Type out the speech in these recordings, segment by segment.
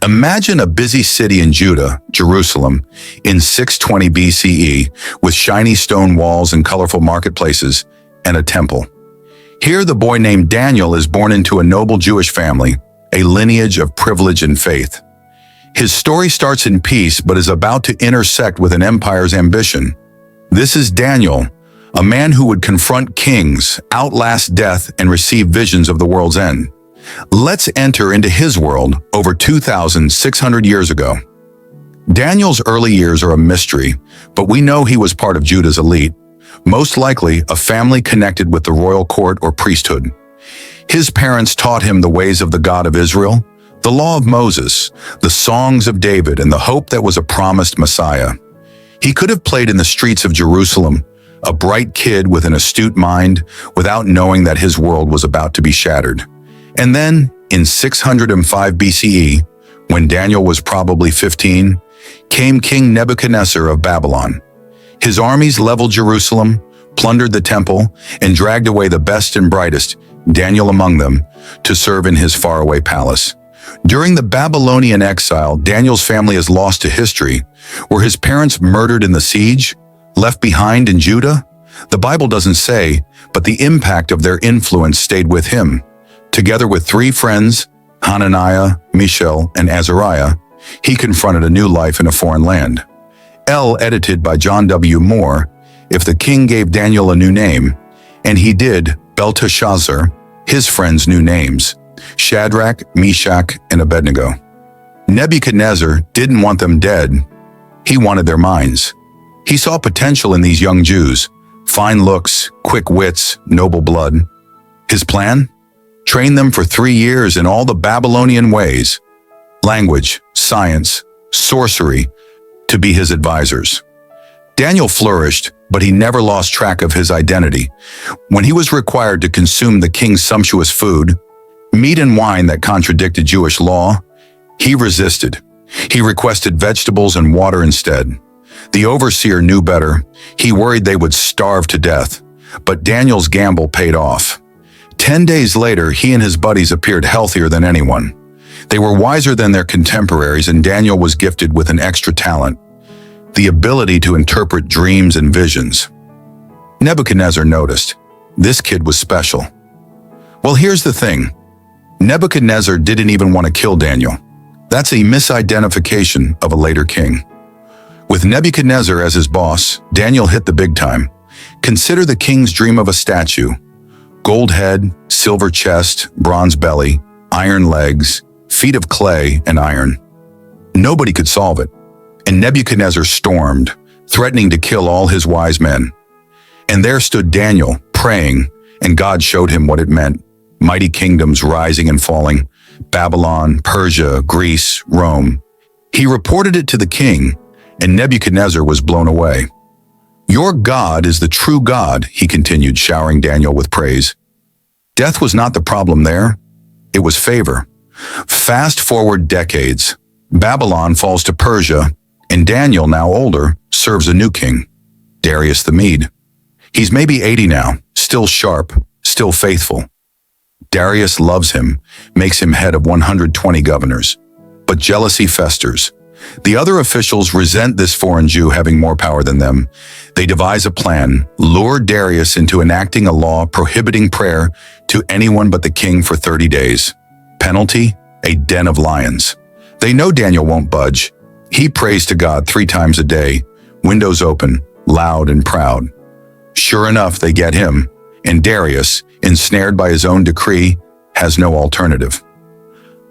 Imagine a busy city in Judah, Jerusalem, in 620 BCE, with shiny stone walls and colorful marketplaces, and a temple. Here, the boy named Daniel is born into a noble Jewish family, a lineage of privilege and faith. His story starts in peace but is about to intersect with an empire's ambition. This is Daniel, a man who would confront kings, outlast death, and receive visions of the world's end. Let's enter into his world over 2,600 years ago. Daniel's early years are a mystery, but we know he was part of Judah's elite, most likely a family connected with the royal court or priesthood. His parents taught him the ways of the God of Israel, the law of Moses, the songs of David, and the hope that was a promised Messiah. He could have played in the streets of Jerusalem, a bright kid with an astute mind, without knowing that his world was about to be shattered. And then, in 605 BCE, when Daniel was probably 15, came King Nebuchadnezzar of Babylon. His armies leveled Jerusalem, plundered the temple, and dragged away the best and brightest, Daniel among them, to serve in his faraway palace. During the Babylonian exile, Daniel's family is lost to history. Were his parents murdered in the siege? Left behind in Judah? The Bible doesn't say, but the impact of their influence stayed with him. Together with 3 friends, Hananiah, Mishael, and Azariah, he confronted a new life in a foreign land. Edited by John W. Moore, If the King Gave Daniel a New Name, and he did Belteshazzar, his friends' new names, Shadrach, Meshach, and Abednego. Nebuchadnezzar didn't want them dead. He wanted their minds. He saw potential in these young Jews, fine looks, quick wits, noble blood. His plan? Train them for 3 years in all the Babylonian ways, language, science, sorcery, to be his advisors. Daniel flourished, but he never lost track of his identity. When he was required to consume the king's sumptuous food, meat and wine that contradicted Jewish law, he resisted. He requested vegetables and water instead. The overseer knew better. He worried they would starve to death, but Daniel's gamble paid off. 10 days later, he and his buddies appeared healthier than anyone. They were wiser than their contemporaries, and Daniel was gifted with an extra talent, the ability to interpret dreams and visions. Nebuchadnezzar noticed, this kid was special. Well, here's the thing. Nebuchadnezzar didn't even want to kill Daniel. That's a misidentification of a later king. With Nebuchadnezzar as his boss, Daniel hit the big time. Consider the king's dream of a statue. Gold head, silver chest, bronze belly, iron legs, feet of clay and iron. Nobody could solve it, and Nebuchadnezzar stormed, threatening to kill all his wise men. And there stood Daniel, praying, and God showed him what it meant. Mighty kingdoms rising and falling, Babylon, Persia, Greece, Rome. He reported it to the king, and Nebuchadnezzar was blown away. Your God is the true God, he continued, showering Daniel with praise. Death was not the problem there. It was favor. Fast forward decades. Babylon falls to Persia, and Daniel, now older, serves a new king, Darius the Mede. He's maybe 80 now, still sharp, still faithful. Darius loves him, makes him head of 120 governors. But jealousy festers. The other officials resent this foreign Jew having more power than them. They devise a plan, lure Darius into enacting a law prohibiting prayer to anyone but the king for 30 days. Penalty? A den of lions. They know Daniel won't budge. He prays to God 3 times a day, windows open, loud and proud. Sure enough, they get him, and Darius, ensnared by his own decree, has no alternative.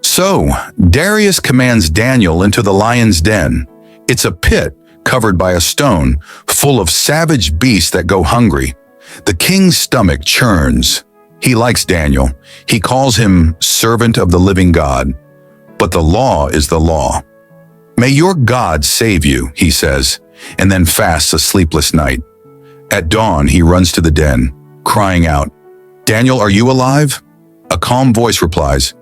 So, Darius commands Daniel into the lion's den. It's a pit covered by a stone, full of savage beasts that go hungry. The king's stomach churns. He likes Daniel. He calls him servant of the living God. But the law is the law. May your God save you, he says, and then fasts a sleepless night. At dawn, he runs to the den, crying out, Daniel, are you alive? A calm voice replies,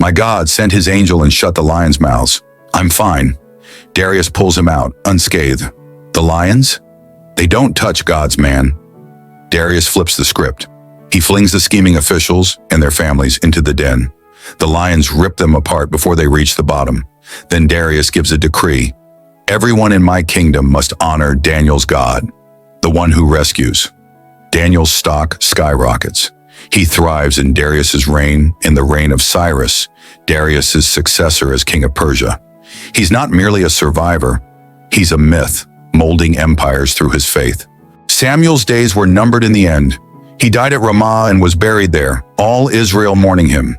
My God sent his angel and shut the lions' mouths. I'm fine. Darius pulls him out, unscathed. The lions? They don't touch God's man. Darius flips the script. He flings the scheming officials and their families into the den. The lions rip them apart before they reach the bottom. Then Darius gives a decree. Everyone in my kingdom must honor Daniel's God, the one who rescues. Daniel's stock skyrockets. He thrives in Darius's reign, in the reign of Cyrus, Darius's successor as king of Persia. He's not merely a survivor, he's a myth, molding empires through his faith. Samuel's days were numbered in the end. He died at Ramah and was buried there, all Israel mourning him.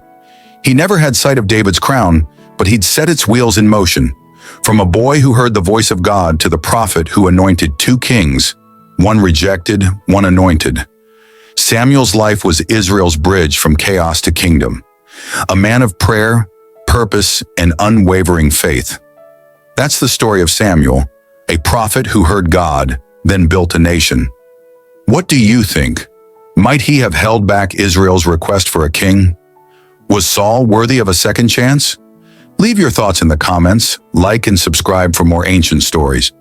He never had sight of David's crown, but he'd set its wheels in motion. From a boy who heard the voice of God to the prophet who anointed two kings, one rejected, one anointed. Samuel's life was Israel's bridge from chaos to kingdom. A man of prayer, purpose, and unwavering faith. That's the story of Samuel, a prophet who heard God, then built a nation. What do you think? Might he have held back Israel's request for a king? Was Saul worthy of a second chance? Leave your thoughts in the comments, like and subscribe for more ancient stories.